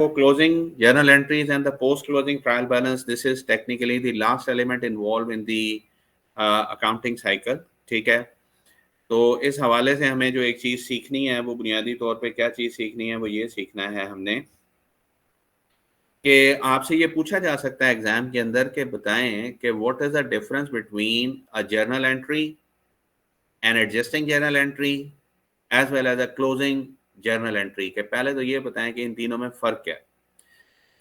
For closing journal entries and the post-closing trial balance, this is technically the last element involved in the accounting cycle. ठीक है, तो इस हवाले से हमें जो एक चीज़ सीखनी है वो बुनियादी तौर पे क्या चीज़ सीखनी है, वो ये सीखना है हमने कि आपसे ये पूछा जा सकता है एग्जाम के अंदर कि बताएं कि what is the difference between a journal entry, an adjusting journal entry as well as a closing journal entry. के पहले तो ये बताएं कि इन तीनों में फ़र्क क्या है।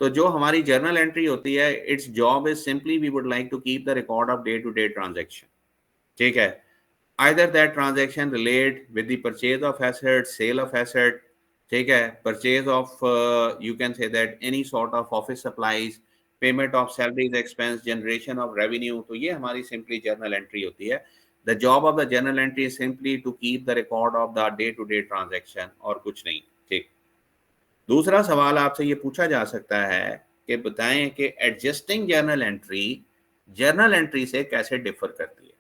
तो जो हमारी जर्नल एंट्री होती है, it's job is simply we would like to keep the record of day to day transaction. ठीक है, either that transaction relate with the purchase of asset, sale of asset, ठीक है, purchase of you can say that any sort of office supplies, payment of salaries expense, generation of revenue। तो ये हमारी simply journal entry होती है। The job of the journal entry is simply to keep the record of the day to day transaction और कुछ नहीं। ठीक, दूसरा सवाल आपसे ये पूछा जा सकता है कि बताएं कि एडजस्टिंग जर्नल एंट्री से कैसे डिफर करती है।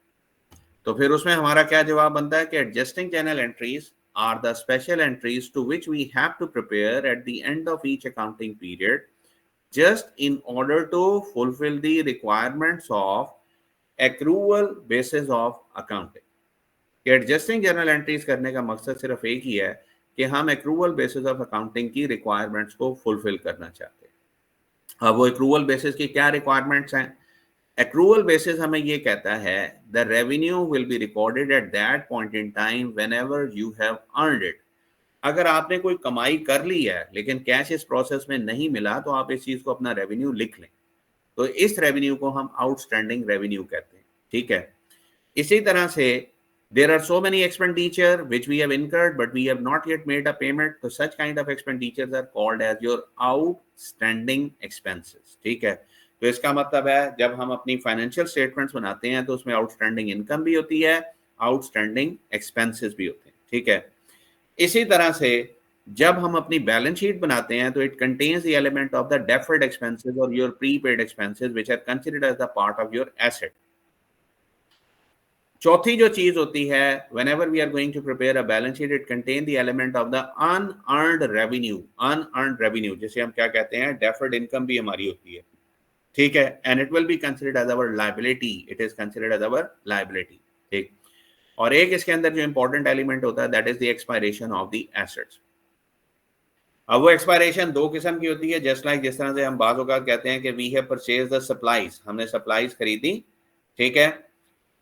तो फिर उसमें हमारा क्या जवाब बनता है कि adjusting journal entries are the special entries to which we have to prepare at the end of each accounting period just in order to fulfil the requirements of accrual basis of accounting. Adjusting journal entries करने का मकसद सिर्फ एक ही है कि हम accrual basis of accounting की रिक्वायरमेंट्स को फुलफिल करना चाहते हैं। अब वो एक्रूवल बेसिस की क्या रिक्वायरमेंट्स हैं? एक्रूवल बेसिस हमें ये कहता है the revenue will be recorded at that point in time whenever you have earned it. अगर आपने कोई कमाई कर ली है लेकिन कैश इस प्रोसेस में नहीं मिला तो आप इस चीज को अपना रेवेन्यू लिख लें। तो इस रेवेन्यू को हम आउटस्टैंडिंग रेवेन्यू कहते हैं। ठीक है, इसी तरह से there are so many expenditure which we have incurred but we have not yet made a payment, so such kind of expenditures are called as your outstanding expenses। ठीक है, तो इसका मतलब है जब हम अपनी फाइनेंशियल स्टेटमेंट्स बनाते हैं तो उसमें आउटस्टैंडिंग इनकम भी होती है, आउटस्टैंडिंग एक्सपेंसेस भी होते हैं। ठीक है, इसी तरह से जब हम अपनी बैलेंस शीट बनाते हैं तो it contains the element of the deferred expenses और your prepaid expenses which are considered as the part of your asset. चौथी जो चीज होती है, whenever we are going to prepare a balance sheet, it contain the element of the unearned revenue, जिसे हम क्या कहते हैं, deferred income भी हमारी होती है। ठीक है, and it will be considered as our liability, it is considered as our liability। ठीक, और एक इसके अंदर जो इंपॉर्टेंट एलिमेंट होता है, that is the expiration of the assets। अब वो एक्सपायरेशन दो किस्म की होती है, जस्ट लाइक जिस तरह से हम बाज़ औक़ात कहते हैं कि we have purchase the supplies, हमने सप्लाईज खरीदी। ठीक है,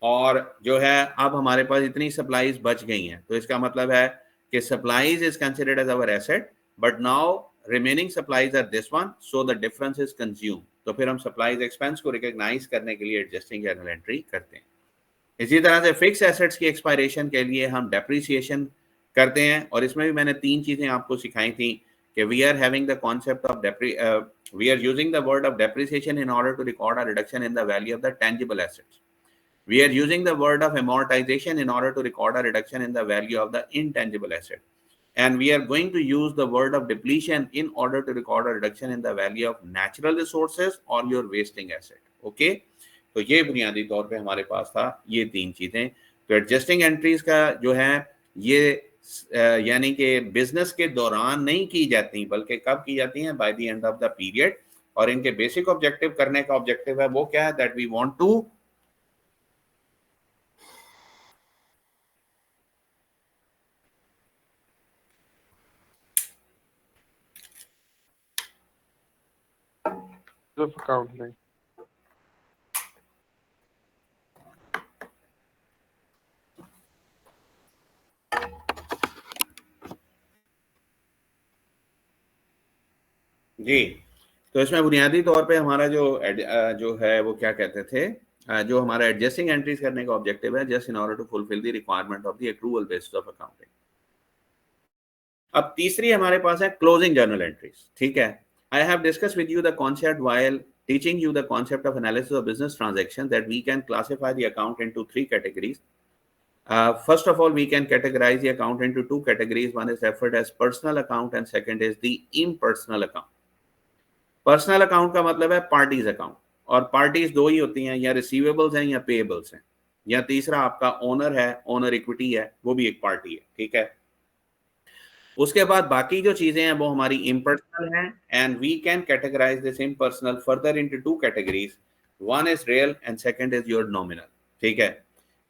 और जो है अब हमारे पास इतनी सप्लाईज बच गई हैं, तो इसका मतलब है कि supplies is considered as our asset but now remaining supplies are this one, so the difference is consume. तो फिर हम सप्लाईज एक्सपेंस को रिकॉग्नाइज करने के लिए एडजस्टिंग जर्नल एंट्री करते हैं। इसी तरह से फिक्स एसेट्स की एक्सपायरेशन के लिए हम डेप्रिसिएशन करते हैं, और इसमें भी मैंने तीन चीजें आपको सिखाई थी कि we are having the concept of we are using the word of depreciation in order to record a reduction in the value of the tangible assets. We are using the word of amortization in order to record a reduction in the value of the intangible asset. And we are going to use the word of depletion in order to record a reduction in the value of natural resources or your wasting asset. Okay? तो ये बुनियादी तौर पे हमारे पास था ये तीन चीजें। तो एडजस्टिंग एंट्रीज का जो है ये यानी कि बिजनेस के दौरान नहीं की जाती बल्कि कब की जाती हैं, by the end of the period. और इनके बेसिक ऑब्जेक्टिव करने का ऑब्जेक्टिव है वो क्या है, that we want to accounting। जी। तो इसमें बुनियादी तौर पे हमारा जो है वो क्या कहते थे, जो हमारा एडजस्टिंग एंट्रीज करने का ऑब्जेक्टिव है, just in order to fulfil the requirement of the accrual basis of accounting. अब तीसरी हमारे पास है क्लोजिंग जर्नल एंट्रीज। ठीक है, I have discuss with you the concept while teaching you the concept of analysis of business transactions that we can classify the account into three categories. First of all, we can categorize the account into two categories. One is referred as personal account and second is the impersonal account. Personal account का मतलब है parties account, और parties दो ही होती हैं, या receivables हैं या पेएबल्स हैं, या तीसरा आपका ओनर है, ओनर इक्विटी है, वो भी एक पार्टी है। ठीक है, उसके बाद बाकी जो चीजें हैं वो हमारी इम्पर्सनल हैं, and we can categorise this impersonal further into two categories, one is real and second is your nominal. ठीक है,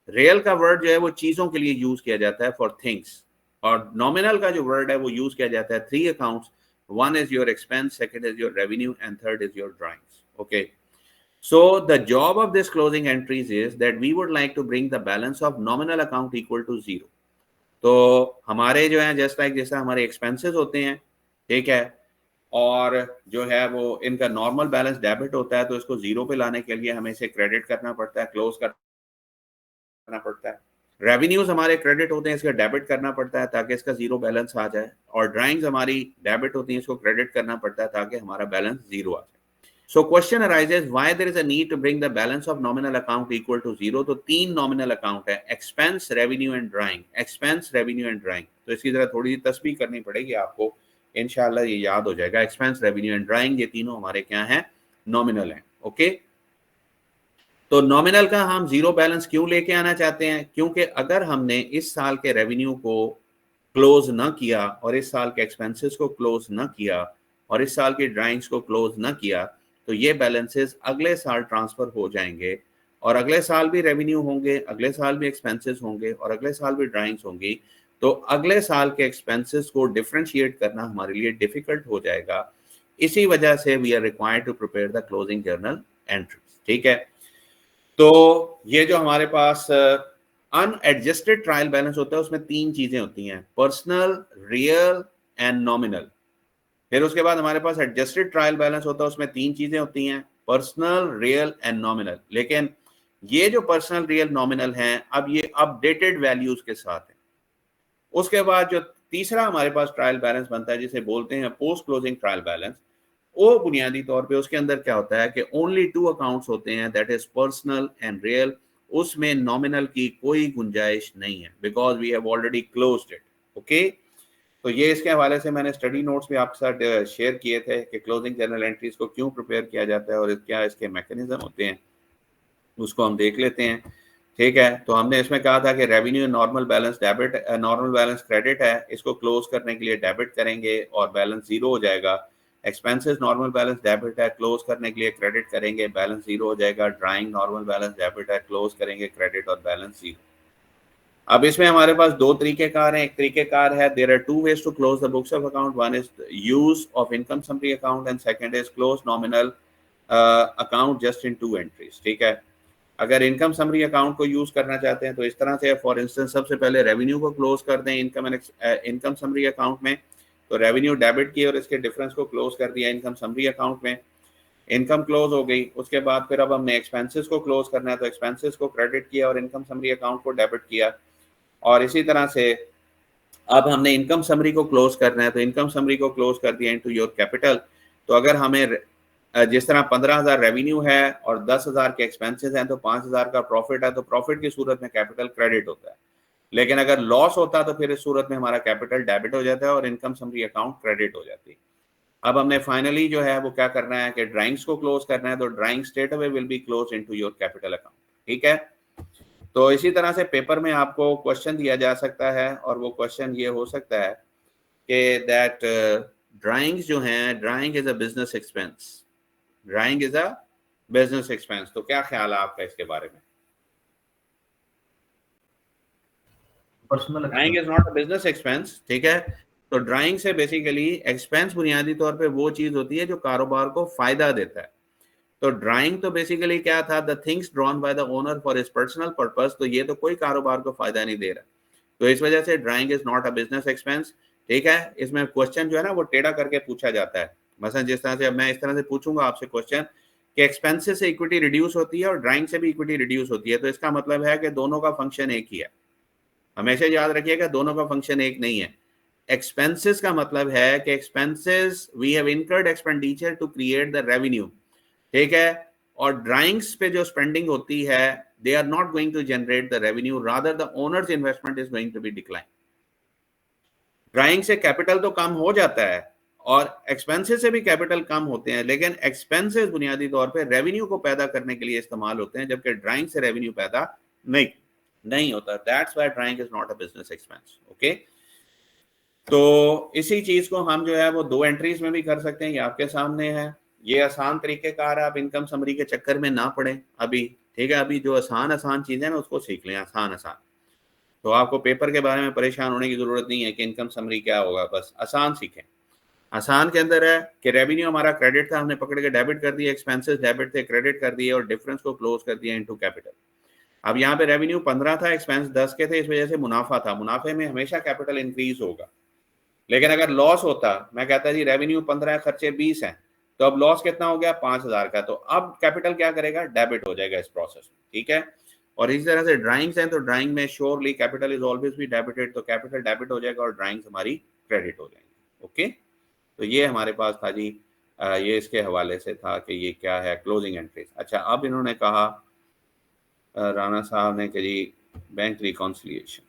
रियल का वर्ड जो है वो चीजों के लिए यूज किया जाता है, फॉर थिंग्स, और नॉमिनल का जो वर्ड है वो यूज किया जाता है three accounts, one is your expense, second is your revenue and third is your drawings. Okay, so the job of this closing entries is that we would like to bring the balance of nominal account equal to zero। तो हमारे जो है just like जैसा हमारे expenses होते हैं, ठीक है, और जो है वो इनका नॉर्मल बैलेंस डेबिट होता है, तो इसको जीरो पे लाने के लिए हमें इसे क्रेडिट करना पड़ता है, क्लोज करना पड़ता है। रेवेन्यूज हमारे क्रेडिट होते हैं, इसका डेबिट करना पड़ता है ताकि इसका जीरो बैलेंस आ जाए, और ड्राइंग्स हमारी डेबिट होती हैं, इसको क्रेडिट करना पड़ता है ताकि हमारा बैलेंस जीरो आ जाए। So question arises why there is a need to bring the balance of nominal account equal to zero। तो तीन nominal account है, expense, revenue and drawing, expense, revenue and drawing। तो इसकी जरा थोड़ी सी तस्बीह करनी पड़ेगी आपको, इंशाल्लाह ये याद हो जाएगा। expense, revenue and drawing, ये तीनों हमारे क्या हैं, nominal हैं। ओके, तो नॉमिनल का हम जीरो बैलेंस क्यों लेके आना चाहते हैं, क्योंकि अगर हमने इस साल के रेवेन्यू को क्लोज न किया और इस साल के एक्सपेंसेस को क्लोज न किया और इस साल की ड्राइंग्स को क्लोज न किया, तो ये बैलेंसेस अगले साल ट्रांसफर हो जाएंगे, और अगले साल भी रेवेन्यू होंगे, अगले साल भी एक्सपेंसेस होंगे और अगले साल भी ड्राइंग्स होंगी। तो अगले साल के एक्सपेंसेस को डिफरेंशिएट करना हमारे लिए डिफिकल्ट हो जाएगा। इसी वजह से we are required to prepare the closing journal entries. ठीक है, तो ये जो हमारे पास अनएडजस्टेड ट्रायल बैलेंस होता है उसमें तीन चीजें होती हैं, पर्सनल, रियल एंड नॉमिनल। फिर उसके बाद हमारे पास एडजस्टेड ट्रायल बैलेंस होता है, उसमें तीन चीजें होती हैं, पर्सनल, रियल एंड नॉमिनल। लेकिन ये जो पर्सनल, रियल, नॉमिनल हैं, अब ये अपडेटेड वैल्यूज के साथ है। उसके बाद जो तीसरा हमारे पास ट्रायल बैलेंस बनता है जिसे बोलते हैं पोस्ट क्लोजिंग ट्रायल बैलेंस, वो बुनियादी तौर पे उसके अंदर क्या होता है कि ओनली टू अकाउंट्स होते हैं, that is personal and real. उसमें नॉमिनल की कोई गुंजाइश नहीं है, because we have already closed it. Okay, तो ये इसके हवाले से मैंने स्टडी नोट्स भी आपके साथ शेयर किए थे कि क्लोजिंग जर्नल एंट्रीज को क्यों प्रिपेयर किया जाता है और क्या इसके मैकेनिज्म होते हैं, उसको हम देख लेते हैं। ठीक है, तो हमने इसमें कहा था कि revenue normal balance debit, normal balance credit है, इसको क्लोज करने के लिए डेबिट करेंगे और बैलेंस जीरो हो जाएगा। एक्सपेंसेस नॉर्मल बैलेंस डेबिट है, क्लोज करने के लिए क्रेडिट करेंगे, बैलेंस जीरो हो जाएगा। ड्राइंग नॉर्मल बैलेंस डेबिट है, क्लोज करेंगे क्रेडिट और बैलेंस जीरो। अब इसमें हमारे पास दो तरीकेकार हैं। एक तरीकेकार है, there are two ways to close the books of account, one is use of income summary account and second is close nominal account just in two entries. ठीक है, अगर इनकम समरी अकाउंट को यूज करना चाहते हैं तो इस तरह से, फॉर इंस्टेंस सबसे पहले रेवेन्यू को क्लोज कर दें इनकम समरी अकाउंट में, तो रेवेन्यू डेबिट किए और इसके डिफरेंस को क्लोज कर दिया इनकम समरी अकाउंट में, इनकम क्लोज हो गई। उसके बाद फिर अब हमने एक्सपेंसेस को क्लोज करना है, तो एक्सपेंसेस को क्रेडिट किया और इनकम समरी अकाउंट को डेबिट किया, और इसी तरह से अब हमने इनकम समरी को क्लोज करना है, तो इनकम समरी को क्लोज कर दिया इनटू योर कैपिटल। तो अगर हमें जिस तरह 15,000 रेवेन्यू है और 10,000 के एक्सपेंसेस हैं, तो 5,000 का प्रॉफिट है, तो प्रॉफिट की सूरत में कैपिटल क्रेडिट होता है। लेकिन अगर लॉस होता तो फिर इस सूरत में हमारा कैपिटल डेबिट हो जाता है और इनकम समरी अकाउंट क्रेडिट हो जाती है। अब हमने फाइनली जो है वो क्या करना है कि ड्राइंग्स को क्लोज करना है, तो drawing straight away will be close into your capital account. ठीक है, तो इसी तरह से पेपर में आपको क्वेश्चन दिया जा सकता है, और वो क्वेश्चन ये हो सकता है कि दैट ड्राइंग्स जो हैं, drawing is a business expense, drawing is a business expense. तो क्या ख्याल है आपका इसके बारे में? Personal drawing is not a business expense. ठीक है, तो ड्राइंग से बेसिकली एक्सपेंस बुनियादी तौर पे वो चीज होती है जो कारोबार को फायदा देता है। तो ड्राइंग तो बेसिकली क्या था, the things drawn by the owner for his personal purpose. तो ये तो कोई कारोबार को फायदा नहीं दे रहा, तो इस वजह से drawing is not a business expense. ठीक है, इसमें क्वेश्चन जो है ना वो टेढ़ा करके पूछा जाता है। मसलन जिस तरह से अब मैं इस तरह से पूछूंगा आपसे क्वेश्चन कि एक्सपेंसेस से इक्विटी रिड्यूस होती है और ड्राइंग से भी इक्विटी रिड्यूस होती है, तो इसका मतलब है कि दोनों का फंक्शन एक ही है। हमेशा याद रखिएगा, दोनों का फंक्शन एक नहीं है। एक्सपेंसेस का मतलब है कि expenses we have incurred expenditure to create the revenue. ठीक है, और ड्राइंग्स पे जो स्पेंडिंग होती है, they are not going to generate the revenue, rather the owner's investment is going to be decline. Drawing से कैपिटल तो कम हो जाता है और एक्सपेंसेस से भी कैपिटल कम होते हैं, लेकिन एक्सपेंसेस बुनियादी तौर पे रेवेन्यू को पैदा करने के लिए इस्तेमाल होते हैं, जबकि ड्राइंग से रेवेन्यू पैदा नहीं होता। That's why drawing is not a business expense. Okay, तो इसी चीज को हम जो है वो 2 एंट्रीज में भी कर सकते हैं, ये आपके सामने है। ये आसान तरीकेकार, आप इनकम समरी के चक्कर में ना पड़े अभी, ठीक है। अभी जो आसान चीजें ना उसको सीख लें, आसान। तो आपको पेपर के बारे में परेशान होने की जरूरत नहीं है कि इनकम समरी क्या होगा, बस आसान सीखें। आसान के अंदर है कि रेवेन्यू हमारा क्रेडिट था, हमने पकड़ के डेबिट कर दिया, एक्सपेंसेस डेबिट थे क्रेडिट कर दिए, और डिफरेंस को क्लोज कर दिया इनटू कैपिटल। अब यहाँ पे रेवेन्यू 15 था, एक्सपेंस 10 के थे, इस वजह से मुनाफा था। मुनाफे में हमेशा कैपिटल इंक्रीज होगा। लेकिन अगर लॉस होता, मैं कहता जी रेवेन्यू 15 है, खर्चे 20 हैं, तो अब लॉस कितना हो गया, 5000 का, तो अब कैपिटल क्या करेगा, डेबिट हो जाएगा इस प्रोसेस में, ठीक है। और इसी तरह से ड्राइंग्स हैं, तो ड्राइंग में श्योरली कैपिटल इज ऑलवेज भी डेबिटेड, तो कैपिटल डेबिट हो जाएगा और ड्राइंग्स हमारी क्रेडिट हो जाएंगी। ओके, तो ये हमारे पास था जी। ये इसके हवाले से था कि ये क्या है क्लोजिंग एंट्रीज। अच्छा, अब इन्होंने कहा राना साहब ने कि जी बैंक रिकॉन्सिलिएशन,